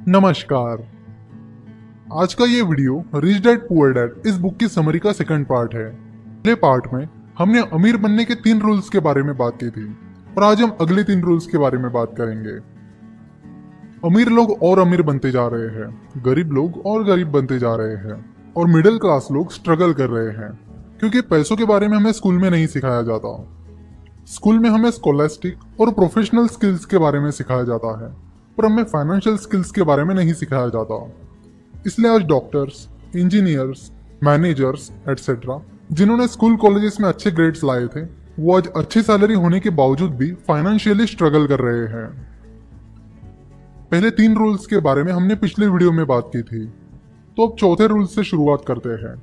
नमस्कार। आज का ये video rich dad poor dad इस बुक की समरी का सेकंड पार्ट है। पहले पार्ट में हमने अमीर बनने के 3 रूल्स के बारे में बात की थी और आज हम अगले 3 रूल्स के बारे में बात करेंगे। अमीर लोग और अमीर बनते जा रहे हैं, गरीब लोग और गरीब बनते जा रहे हैं और मिडिल क्लास लोग स्ट्रगल कर रहे हैं क्योंकि पैसों के बारे में हमें स्कूल में नहीं सिखाया जाता। स्कूल में हमें स्कॉलास्टिक और प्रोफेशनल स्किल्स के बारे में सिखाया जाता है पर हमें फाइनेंशियल स्किल्स के बारे में नहीं सिखाया जाता। इसलिए आज डॉक्टर्स, इंजीनियर्स, मैनेजर्स एटसेट्रा जिन्होंने स्कूल कॉलेजेस में अच्छे ग्रेड्स लाए थे वो आज अच्छी सैलरी होने के बावजूद भी फाइनेंशियली स्ट्रगल कर रहे हैं। पहले 3 रूल्स के बारे में हमने पिछले वीडियो में बात की थी, तो अब चौथे रूल से शुरुआत करते हैं।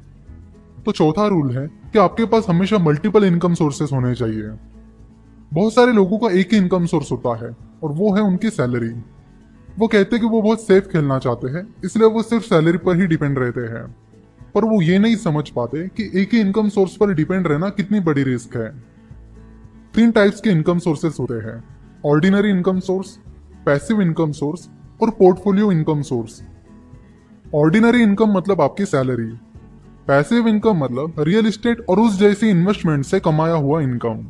तो चौथा रूल है कि आपके पास हमेशा मल्टीपल इनकम सोर्सेस होने चाहिए। बहुत सारे लोगों का एक ही इनकम सोर्स होता है और वो है उनकी सैलरी। वो कहते हैं कि वो बहुत सेफ खेलना चाहते हैं, इसलिए वो सिर्फ सैलरी पर ही डिपेंड रहते हैं, पर वो ये नहीं समझ पाते कि एक ही इनकम सोर्स पर डिपेंड रहना कितनी बड़ी रिस्क है। 3 टाइप्स के इनकम सोर्सेस होते हैं: ordinary income source, passive income source और portfolio income source. Ordinary income मतलब आपकी सैलरी, पैसिव इनकम मतलब रियल एस्टेट और उस जैसी इन्वेस्टमेंट से कमाया हुआ इनकम,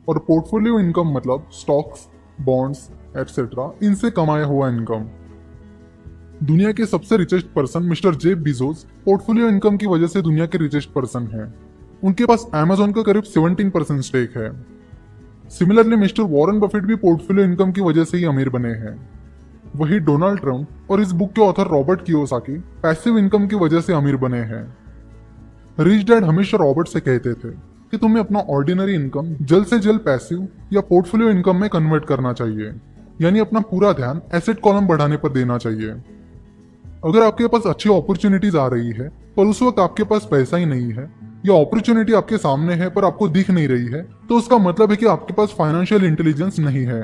और पोर्टफोलियो इनकम मतलब स्टॉक्स, बॉन्ड्स एटसेट्रा इनसे कमाया हुआ इनकम। दुनिया के सबसे richest person mister Jeff Bezos portfolio income की वजह से दुनिया के रिचेस्ट पर्सन हैं। उनके पास अमेज़न का करीब 17% स्टेक है। सिमिलरली मिस्टर वॉरेन बफेट भी पोर्टफोलियो इनकम की वजह से ही अमीर बने हैं। वही डोनाल्ड ट्रंप और इस बुक के author Robert Kiyosaki passive income की वजह से अमीर बने हैं। रिच डैड हमेशा रॉबर्ट से कहते थे कि तुम्हें अपना ऑर्डिनरी इनकम जल्द से जल्द पैसिव या पोर्टफोलियो इनकम में कन्वर्ट करना चाहिए, यानी अपना पूरा ध्यान एसेट कॉलम बढ़ाने पर देना चाहिए। अगर आपके पास अच्छी अपॉर्चुनिटीज आ रही है पर उस वक्त आपके पास पैसा ही नहीं है, या अपॉर्चुनिटी आपके सामने है पर आपको दिख नहीं रही है, तो उसका मतलब है कि आपके पास फाइनेंशियल इंटेलिजेंस नहीं है।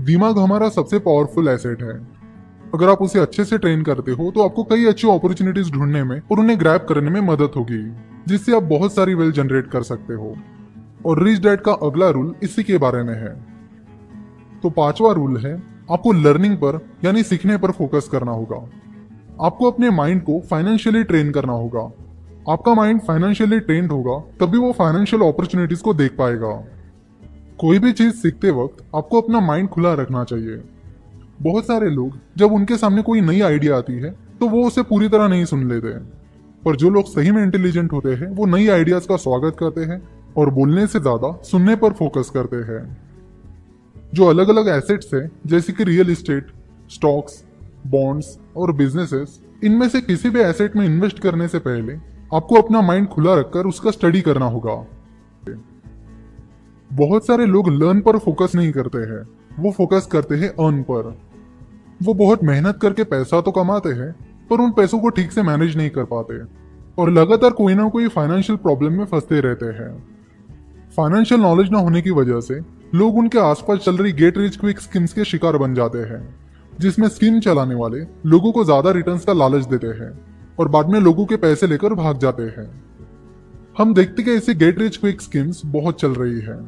दिमाग हमारा सबसे पावरफुल एसेट है। अगर आप उसे अच्छे से ट्रेन करते हो तो आपको कई अच्छी अपॉर्चुनिटीज ढूंढने में और उन्हें ग्रैब करने में मदद होगी, जिससे आप बहुत सारी वेल्थ जनरेट कर सकते हो। और रिच डैड का अगला रूल इसी के बारे में है। तो 5वां रूल है आपको लर्निंग पर यानी सीखने पर फोकस करना होगा। आपको अपने माइंड को फाइनेंशियली ट्रेन करना होगा। आपका माइंड फाइनेंशियली ट्रेन्ड होगा तभी वो फाइनेंशियल अपॉर्चुनिटीज को देख पाएगा। कोई भी चीज सीखते वक्त आपको अपना माइंड खुला रखना चाहिए। बहुत सारे लोग जब उनके सामने कोई नई आइडिया आती है तो वो उसे पूरी तरह नहीं सुन लेते, पर जो लोग सही में इंटेलिजेंट होते हैं वो नई आइडियाज का स्वागत करते हैं और बोलने से ज्यादा सुनने पर फोकस करते हैं। जो अलग अलग एसेट्स हैं जैसे कि रियल एस्टेट, स्टॉक्स, बॉन्ड्स और बिजनेसेस, इनमें से किसी भी एसेट में इन्वेस्ट करने से पहले आपको अपना माइंड खुला रखकर उसका स्टडी करना होगा। बहुत सारे लोग लर्न पर फोकस नहीं करते हैं, वो फोकस करते हैं अर्न पर। वो बहुत मेहनत करके पैसा तो कमाते हैं पर उन पैसों को ठीक से मैनेज नहीं कर पाते और लगातार कोई ना कोई फाइनेंशियल प्रॉब्लम में फंसते रहते हैं। फाइनेंशियल नॉलेज ना होने की वजह से लोग उनके आसपास चल रही गेट रिच क्विक स्कीम्स के शिकार बन जाते हैं, जिसमें स्कीम चलाने वाले लोगों को ज्यादा रिटर्न्स का लालच देते हैं और बाद में लोगों के पैसे लेकर भाग जाते हैं। हम देखते कि ऐसी गेट रिच क्विक स्कीम्स बहुत चल रही है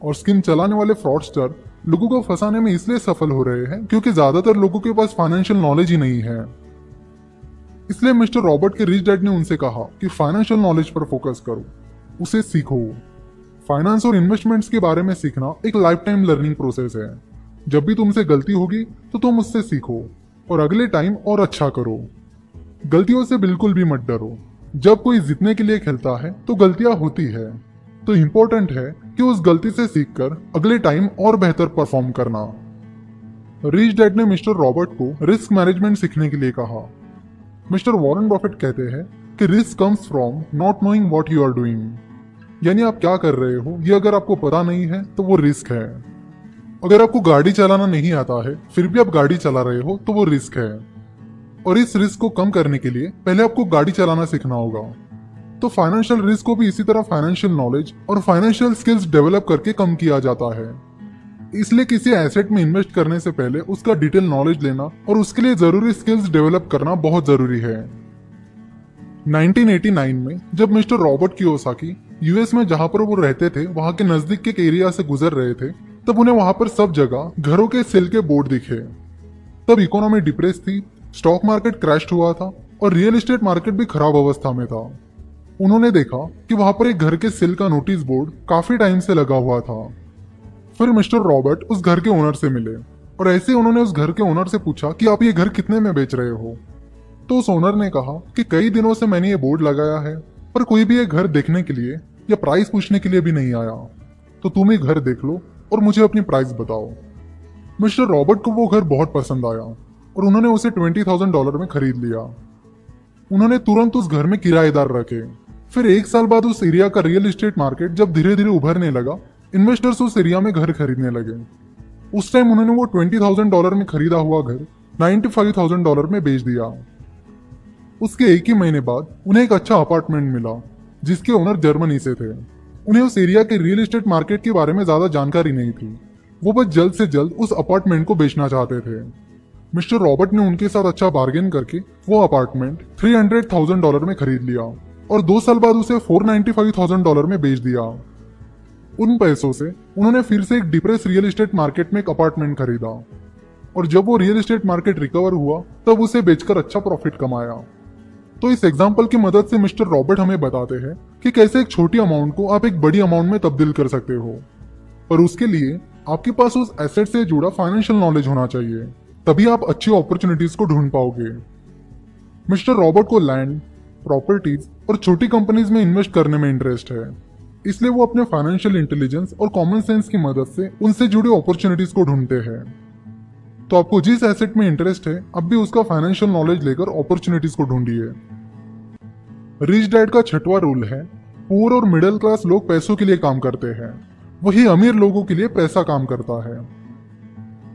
और स्कीम चलाने वाले फ्रॉडस्टर लोगों को फंसाने में इसलिए सफल हो रहे हैं क्योंकि ज्यादातर लोगों के पास फाइनेंशियल नॉलेज ही नहीं है। इसलिए मिस्टर रॉबर्ट के रिच डैड ने उनसे कहा कि फाइनेंशियल नॉलेज पर फोकस करो, उसे सीखो। फाइनेंस और इन्वेस्टमेंट्स के बारे में सीखना एक लाइफ टाइम लर्निंग प्रोसेस है। जब भी तुमसे गलती होगी तो तुम उससे सीखो और अगले टाइम और अच्छा करो। गलतियों से बिल्कुल भी मत डरो। जब कोई जीतने के लिए खेलता है तो गलतियां होती है, तो इम्पोर्टेंट है कि उस गलती से सीखकर अगले टाइम और बेहतर परफॉर्म करना। रिच डैड ने मिस्टर रॉबर्ट को रिस्क मैनेजमेंट सीखने के लिए कहा। मिस्टर वॉरेन बफेट कहते हैं कि risk comes from not knowing what you are doing, यानी आप क्या कर रहे हो ये अगर आपको पता नहीं है तो वो रिस्क है। अगर आपको गाड़ी चलाना नहीं आता है फिर भी आप गाड़ी चला रहे हो तो वो रिस्क है, और इस रिस्क को कम करने के लिए पहले आपको गाड़ी चलाना सीखना होगा। तो फाइनेंशियल रिस्क को भी इसी तरह फाइनेंशियल नॉलेज और फाइनेंशियल स्किल्स डेवलप करके कम किया जाता है। इसलिए किसी एसेट में इन्वेस्ट करने से पहले उसका डिटेल नॉलेज लेना और उसके लिए जरूरी स्किल्स डेवलप करना बहुत जरूरी है। 1989 में जब मिस्टर रॉबर्ट कियोसाकी यूएस में जहां पर वो रहते थे वहां के नजदीक के एरिया से गुजर रहे थे, तब उन्हें वहां पर सब जगह घरों के सेल के बोर्ड दिखे। तब इकोनॉमी डिप्रेस थी, स्टॉक मार्केट क्रैश हुआ था और रियल एस्टेट मार्केट भी खराब अवस्था में था। उन्होंने देखा कि वहां पर एक घर के सेल का नोटिस बोर्ड काफी टाइम से लगा हुआ था। फिर मिस्टर रॉबर्ट उस घर के ओनर से मिले और ऐसे उन्होंने उस घर के ओनर से पूछा कि आप ये घर कितने में बेच रहे हो। तो उस ओनर ने कहा कि कई दिनों से मैंने ये बोर्ड लगाया है पर कोई भी ये घर देखने के लिए या प्राइस पूछने के लिए भी नहीं आया, तो तुम ये घर देख लो और मुझे अपनी प्राइस बताओ। मिस्टर रॉबर्ट को वो घर बहुत पसंद आया और उन्होंने उसे $20,000 में खरीद लिया। उन्होंने तुरंत उस घर में किराएदार रखे। फिर 1 साल बाद उस एरिया का रियल एस्टेट मार्केट जब धीरे धीरे उभरने लगा, इन्वेस्टर्स उस एरिया में घर खरीदने लगे। उस टाइम उन्होंने वो $20,000 में खरीदा हुआ घर $95,000 में बेच दिया। उसके 1 ही महीने बाद उन्हें एक अच्छा अपार्टमेंट मिला जिसके ओनर जर्मनी से थे। उन्हें उस एरिया के रियल एस्टेट मार्केट के बारे में ज्यादा जानकारी नहीं थी। वो बस जल्द से जल्द उस अपार्टमेंट को बेचना चाहते थे। मिस्टर रॉबर्ट ने उनके साथ अच्छा बार्गेन करके वो अपार्टमेंट $300,000 में खरीद लिया और 2 साल बाद उसे $495,000 में बेच दिया। उन पैसों से उन्होंने फिर से एक डिप्रेस रियल एस्टेट मार्केट में एक अपार्टमेंट खरीदा और जब वो रियल एस्टेट मार्केट रिकवर हुआ तब उसे बेचकर अच्छा प्रॉफिट कमाया। तो इस एग्जाम्पल की मदद से मिस्टर रॉबर्ट हमें बताते हैं कि कैसे एक छोटी अमाउंट को आप एक बड़ी अमाउंट में तब्दील कर सकते हो, पर उसके लिए आपके पास उस एसेट से जुड़ा फाइनेंशियल नॉलेज होना चाहिए, तभी आप अच्छी अपॉर्चुनिटीज को ढूंढ पाओगे। मिस्टर रॉबर्ट को लैंड, प्रॉपर्टीज और छोटी कंपनीज में इन्वेस्ट करने में इंटरेस्ट है, इसलिए वो अपने फाइनेंशियल इंटेलिजेंस और कॉमन सेंस की मदद से उनसे जुड़ी अपॉर्चुनिटीज को ढूंढते हैं। तो आपको जिस एसेट में इंटरेस्ट है, अब भी उसका फाइनेंशियल नॉलेज लेकर अपॉर्चुनिटीज को ढूंढिए। रिच डैड का 6वां रूल है, पुअर और मिडिल क्लास लोग पैसों के लिए काम करते हैं, वही अमीर लोगों के लिए पैसा काम करता है।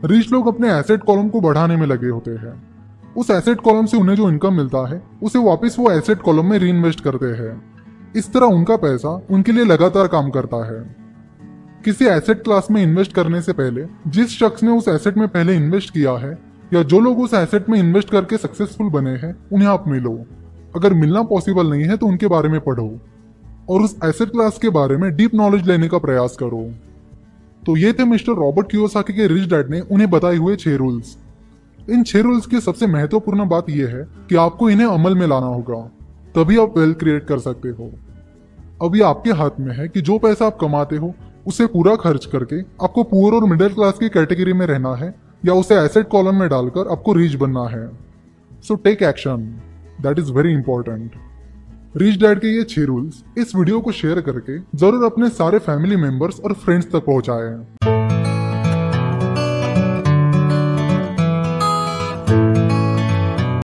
रिच लोग अपने एसेट कॉलम को बढ़ाने में लगे होते हैं। उस एसेट कॉलम से उन्हें जो इनकम मिलता है उसे वापस वो एसेट कॉलम में री इन्वेस्ट करते हैं। इस तरह उनका पैसा उनके लिए लगातार काम करता है। किसी एसेट क्लास में इन्वेस्ट करने से पहले जिस शख्स ने उस एसेट में पहले इन्वेस्ट किया है या जो लोग उस एसेट में इन्वेस्ट करके सक्सेसफुल बने हैं उन्हें आप मिलो। अगर मिलना पॉसिबल नहीं है तो उनके बारे में पढ़ो और उस एसेट क्लास के बारे में डीप नॉलेज लेने का प्रयास करो। तो ये थे मिस्टर रॉबर्ट कियोसाकी के रिच डैड ने उन्हें बताए हुए 6 रूल्स। इन 6 रूल्स की सबसे महत्वपूर्ण बात यह है कि आपको इन्हें अमल में लाना होगा, तभी आप वेल्थ क्रिएट कर सकते हो। अब ये आपके हाथ में है कि जो पैसा आप कमाते हो उसे पूरा खर्च करके आपको पुअर और मिडिल क्लास की कैटेगरी में रहना है या उसे एसेट कॉलम में डालकर आपको रिच बनना है। So take action, that is very important. Rich dad के ये 6 रूल्स इस वीडियो को शेयर करके जरूर अपने सारे फैमिली मेंबर्स और फ्रेंड्स तक पहुंचाएं।